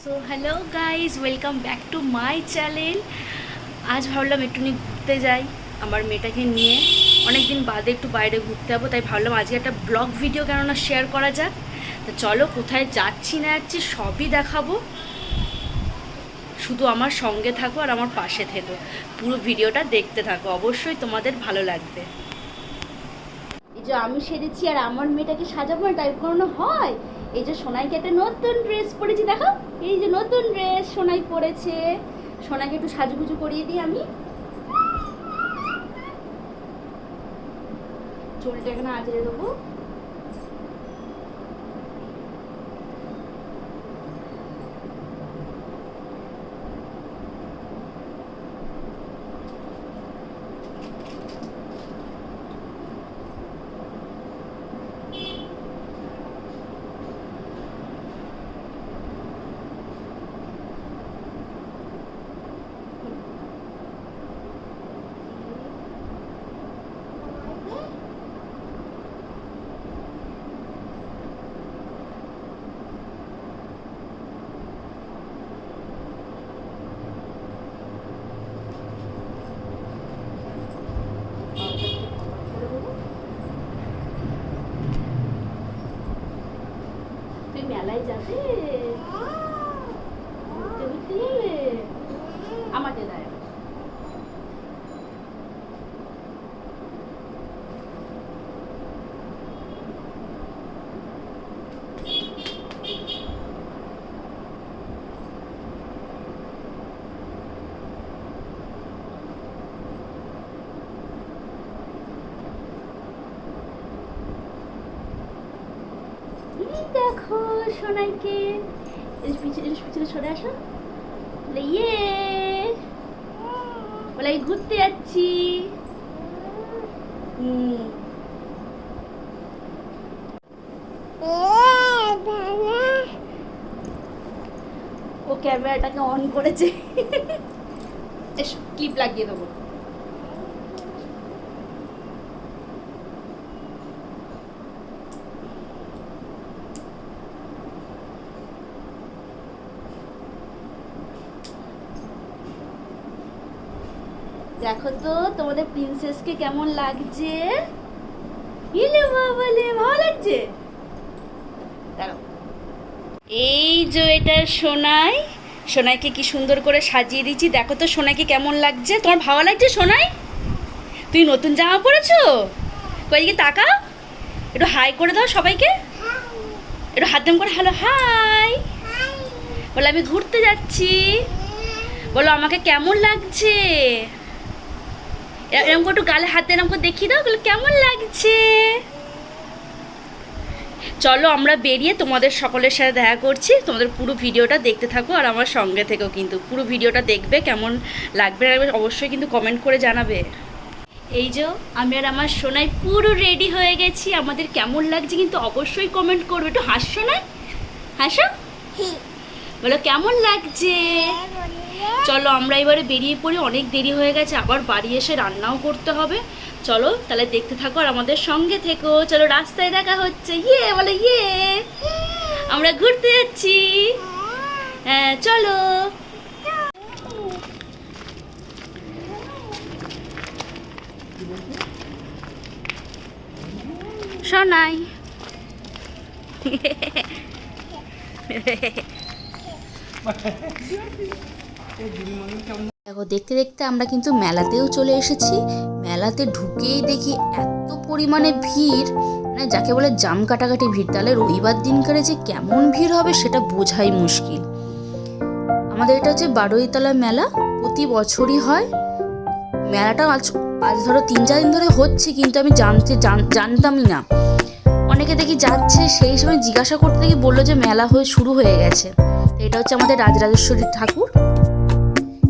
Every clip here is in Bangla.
So hello guys, welcome back to my channel. আজ ভাবলাম একটুখানি ঘুরতে যাই আমার মেয়েটাকে নিয়ে। অনেক দিন বাদে একটু বাইরে ঘুরতে যাবো, তাই ভাবলাম আজকে একটা ব্লগ ভিডিও কেননা শেয়ার করা যাক। তো চলো, কোথায় যাচ্ছি না যাচ্ছি সবই দেখাবো, শুধু আমার সঙ্গে থাকো আর আমার পাশে থেকো, পুরো ভিডিওটা দেখতে থাকো, অবশ্যই তোমাদের ভালো লাগবে। এই যে আমি সেরেছি আর আমার মেয়েটাকে সাজাবো না টাইপ করানো হয়। এই যে সোনাইকে একটা নতুন ড্রেস পরেছি, দেখো এই যে নতুন ড্রেস সোনাই পরেছে। সোনাইকে একটু সাজুগুজু করিয়ে দিই আমি। চুলটা এখানে আঁচড়ে দেবো। তুই মেলায় যাবে, ঘুরতে ঘুরতে যাবে, আমাকে দেয়। দেখো সোনাইকে, পিছনে সরে আসো। বলে ইয়ে, বলে এই ঘুরতে যাচ্ছি। ও ক্যামেরাটাকে অন করেছে, ক্লিপ লাগিয়ে দেবো। দেখো তো তোমাদের প্রিন্সেসকে কেমন লাগছে। ইলে বাবালে, ভালো লাগছে। দাঁড়াও, এই যে এটা সোনাই, সোনাইকে কি সুন্দর করে সাজিয়ে দিয়েছি। দেখো তো সোনাইকে কেমন লাগছে, তোমার ভালো লাগছে সোনাই? তুই নতুন জামা পরেছো? কয়েকদিকে তাকাও, একটু হাই করে দাও সবাইকে, একটু হাত দাম করে হ্যালো হাই বলো। আমি ঘুরতে যাচ্ছি, বলো আমাকে কেমন লাগছে। এরকম করে একটু গালে হাত দিয়ে এরকম করে দেখিয়ে দাও, বলো কেমন লাগছে। চলো আমরা বেরিয়ে তোমাদের সকলের সাথে দেখা করছি। তোমাদের পুরো ভিডিওটা দেখতে থাকো আর আমার সঙ্গে থেকেও কিন্তু পুরো ভিডিওটা দেখবে, কেমন লাগবে অবশ্যই কিন্তু কমেন্ট করে জানাবে। এই যে আমি আর আমার সোনাই পুরো রেডি হয়ে গেছি, আমাদের কেমন লাগছে কিন্তু অবশ্যই কমেন্ট করবে। একটু হাসছো না, হাসো, বলো কেমন লাগছে। চলো আমরা এবারে বেরিয়ে পড়ি, অনেক দেরি হয়ে গেছে, আবার বাড়ি এসে রান্নাও করতে হবে। চলো তাহলে দেখতে থাকো আর আমাদের সঙ্গে থেকো। চলো রাস্তায় দেখা হচ্ছে, ইয়ে বলে ইয়ে, আমরা ঘুরতে যাচ্ছি। হ্যাঁ চলো। সোনাই দেখো, দেখতে দেখতে আমরা কিন্তু মেলাতেও চলে এসেছি। মেলাতে ঢুকেই দেখি এত পরিমাণে ভিড়, মানে যাকে বলে জাম কাটাকাটি ভিড়। তাহলে রবিবার দিনকারে যে কেমন ভিড় হবে সেটা বোঝাই মুশকিল। আমাদের এটা হচ্ছে বারোইতলা মেলা, প্রতি বছরই হয় মেলাটা। আজ ধরো 3-4 দিন ধরে হচ্ছে, কিন্তু আমি জানতামই না। অনেকে দেখি যাচ্ছে, সেই সময় জিজ্ঞাসা করতে দেখি বললো যে মেলা শুরু হয়ে গেছে। এটা হচ্ছে আমাদের রাজরাজেশ্বরী ঠাকুর,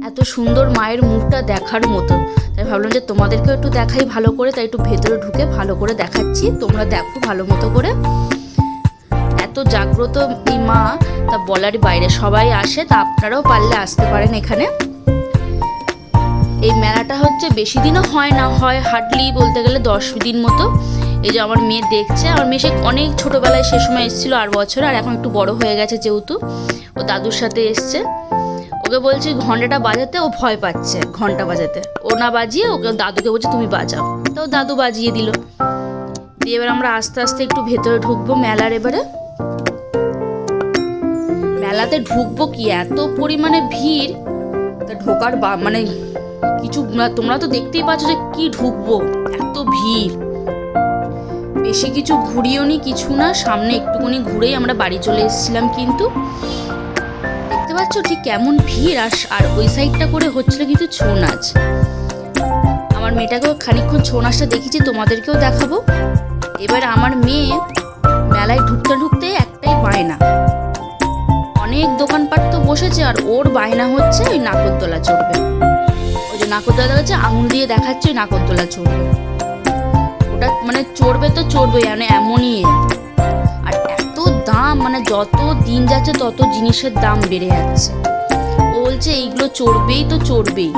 এত সুন্দর মায়ের মুখটা দেখার মতো। তাই ভাবলাম যে তোমাদেরকেও একটু দেখাই ভালো করে, তাই একটু ভেতরে ঢুকে ভালো করে দেখাচ্ছি, তোমরা দেখো ভালো মতো করে। এত জাগ্রত এই মা, তা বলার বাইরে। সবাই আসে, তা আপনারাও পারলে আসতে পারেন এখানে। এই মেলাটা হচ্ছে বেশি দিনও হয় না, হয় হার্ডলি বলতে গেলে 10 দিন মতো। এই যে আমার মেয়ে দেখছে, আমার মেয়ে সে অনেক ছোটোবেলায় সে সময় এসেছিলো 8 বছর, আর এখন একটু বড় হয়ে গেছে যেহেতু, ও দাদুর সাথে এসছে। ওকে বলছি ঘন্টাটা বাজাতে, ও ভয় পাচ্ছে ঘন্টা বাজাতে, ও না বাজিয়ে ওকে দাদুকে বলছে তুমি বাজাও, তো দাদু বাজিয়ে দিল। দিয়ে এবার আমরা আস্তে আস্তে একটু ভেতরে ঢুকবো মেলার। এবারে মেলাতে ঢুকবো কি এত পরিমাণে ভিড়, তা ঢোকার মানে কিছু, তোমরা তো দেখতেই পাচ্ছ যে কি ঢুকবো, এত ভিড়। বেশি কিছু ঘুরিও নি কিছু না, সামনে একটুখানি ঘুরেই আমরা বাড়ি চলে এসেছিলাম। কিন্তু দেখতে পাচ্ছ ঠিক কেমন ভিড়, আর ওই সাইডটা করে হচ্ছিল কিন্তু ছৌ নাচ। আমার মেয়েটাকেও খানিকক্ষণ ছৌ নাচটা দেখেছি, তোমাদেরকেও দেখাবো। এবার আমার মেয়ে মেলায় ঢুকতে ঢুকতে একটাই বায়না, অনেক দোকানপাট তো বসেছে, আর ওর বায়না হচ্ছে ওই নাগরদোলা চড়বে। ওই যে নাগরদোলা দেখাচ্ছে, আঙুল দিয়ে দেখাচ্ছে ওই নাগরদোলা চড়বে। ওটা মানে চড়বে তো চড়বে, মানে এমনই। আর এত দাম, মানে যত দিন যাচ্ছে তত জিনিসের দাম বেড়ে যাচ্ছে। ও বলছে এইগুলো চড়বেই তো চড়বেই।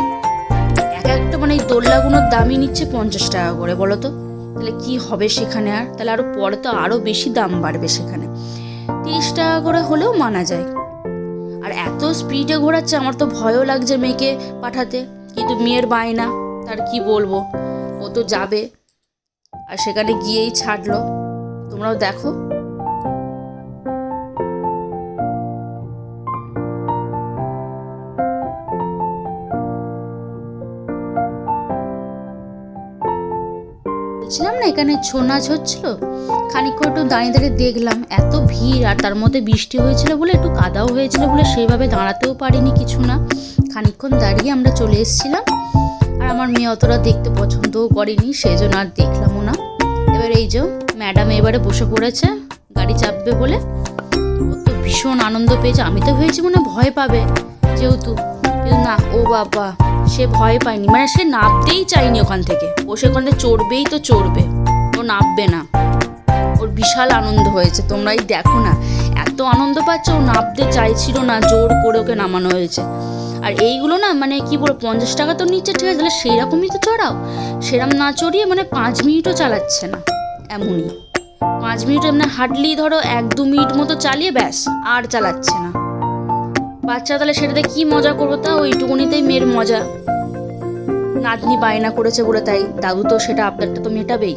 এক একটা মানে এই দোলনাগুলোর দামই নিচ্ছে 50 টাকা করে, বলো তো তাহলে কি হবে সেখানে? আর তাহলে আরো পরে তো আরো বেশি দাম বাড়বে সেখানে। 30 টাকা করে হলেও মানা যায়। আর এত স্পিডে ঘোরাচ্ছে, আমার তো ভয়ও লাগছে মেয়েকে পাঠাতে, কিন্তু মেয়ের বায়না, তার কি বলবো, ও তো যাবে, আর সেখানে গিয়েই ছাড়লো। তোমরাও দেখো। বলছিলাম না এখানে ছৌ নাচ হচ্ছিল, খানিকক্ষণ একটু দাঁড়িয়ে দাঁড়িয়ে দেখলাম, এত ভিড়, আর তার মধ্যে বৃষ্টি হয়েছিল বলে একটু কাদাও হয়েছিল বলে সেইভাবে দাঁড়াতেও পারিনি কিছু না। খানিকক্ষণ দাঁড়িয়ে আমরা চলে এসেছিলাম। আর আমার মেয়ে অতটা দেখতে পছন্দও করেনি, সেই জন্য আর দেখলামও না। এবার এই যে ম্যাডাম এবারে বসে পড়েছে গাড়ি চাপবে বলে, ও তো ভীষণ আনন্দ পেয়েছে। আমি তো ভেবেছি মনে ভয় পাবে যেহেতু, কিন্তু না, ও বাবা সে ভয় পায়নি, মানে সে নামতেই চায়নি ওখান থেকে, ও সেখান থেকে চড়বেই তো চড়বে, ও নামবে না। ওর বিশাল আনন্দ হয়েছে, তোমরাই দেখো না, এত আনন্দ পাচ্ছে, ও নামতে চাইছিল না, জোর করে ওকে নামানো হয়েছে। আর এইগুলো না মানে কি বলবো, 50 টাকা তো নিচ্ছে ঠিক আছে, তাহলে সেই রকমই তো চড়াও। সেরকম না চড়িয়ে মানে 5 মিনিটও চালাচ্ছে না, এমনই 5 মিনিট মানে হার্ডলি ধরো 1-2 মিনিট মতো চালিয়ে ব্যাস, আর চালাচ্ছে না। বাচ্চা তাহলে সেটাতে কি মজা করবো, তা ওইটুকুনিতেই মেয়ের মজা। নাতনি বায়না করেছে বলে তাই, দাদু তো সেটা আবদারটা তো মেটাবেই।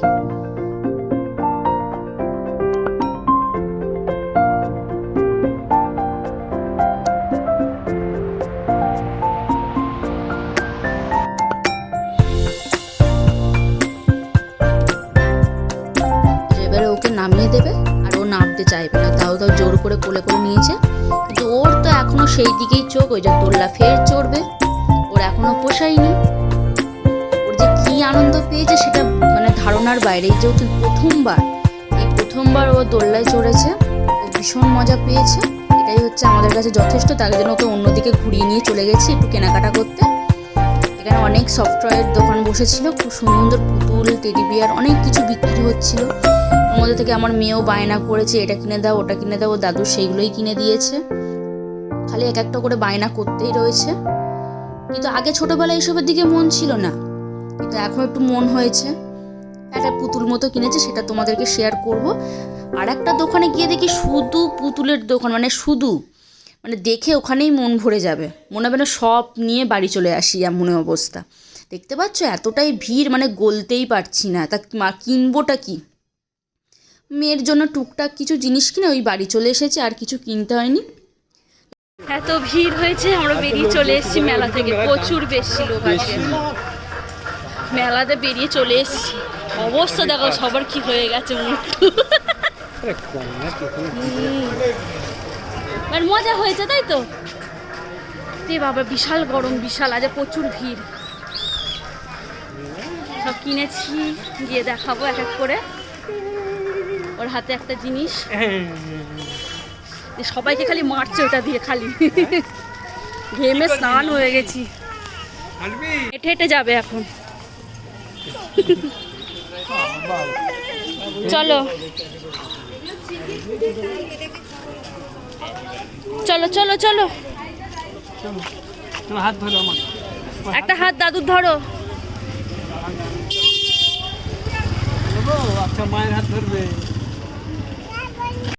এবারে ওকে নামিয়ে দেবে, আর ও নামতে চাইবে না, তাও জোর করে কোলে করে নিয়েছে। কিন্তু ওর তো এখনো সেই দিকেই চোখ, ওই যে দোলনা ফের চড়বে, ওর এখনো পোষায়নি। ওর যে কি আনন্দ পেয়েছে সেটা মানে ধারণার বাইরে। যেহেতু প্রথমবার ও দোলনায় চড়েছে, ও ভীষণ মজা পেয়েছে। এটাই হচ্ছে আমাদের কাছে যথেষ্ট, তার জন্য ওকে অন্যদিকে ঘুরিয়ে নিয়ে চলে গেছি একটু কেনাকাটা করতে। এখানে অনেক সফটওয়্যার দোকান বসেছিল, খুব সুন্দর পুতুল, টেডি বিয়ার, অনেক কিছু বিক্রি হচ্ছিল। ওর মধ্যে থেকে আমার মেয়েও বায়না করেছে, এটা কিনে দাও ওটা কিনে দাও, ও দাদু সেইগুলোই কিনে দিয়েছে। খালি এক একটা করে বায়না করতেই রয়েছে। কিন্তু আগে ছোটবেলায় এসবের দিকে মন ছিল না, কিন্তু এখন একটু মন হয়েছে। একটা পুতুল মতো কিনেছে, সেটা তোমাদেরকে শেয়ার করব। আর একটা দোকানে গিয়ে দেখি শুধু পুতুলের দোকান, মানে দেখে ওখানেই মন ভরে যাবে, মনে হবে না সব নিয়ে বাড়ি চলে আসি এমন অবস্থা। দেখতে পাচ্ছ এতটাই ভিড়, মানে গলতেই পারছি না, তা কিনবোটা কি? মেয়ের জন্য টুকটাক কিছু জিনিস কিনে ওই বাড়ি চলে এসেছে, আর কিছু কিনতে হয়নি। এত ভিড় হয়েছে, আমরা বেরিয়ে চলে এসেছি মেলা থেকে, প্রচুর বেশি লোক আছে। মেলাতে বেরিয়ে চলে এসেছি, অবস্থা দেখো সবার কি হয়ে গেছে মুখ। মজা হয়েছে তাই তো? বাবা বিশাল গরম, বিশাল, আজ প্রচুর ভিড়। সব কিনেছি, গিয়ে দেখাবো এক এক করে। ওর হাতে একটা জিনিস, সবাইকে খালি মারছে ওটা দিয়ে, খালি ঘেমে স্নান হয়ে গেছি। হেঁটে হেঁটে যাবে এখন। চলো চলো চলো চলো, হাত ধরো, আমার একটা হাত দাদুর ধরো। আচ্ছা মায়ের হাত ধরবে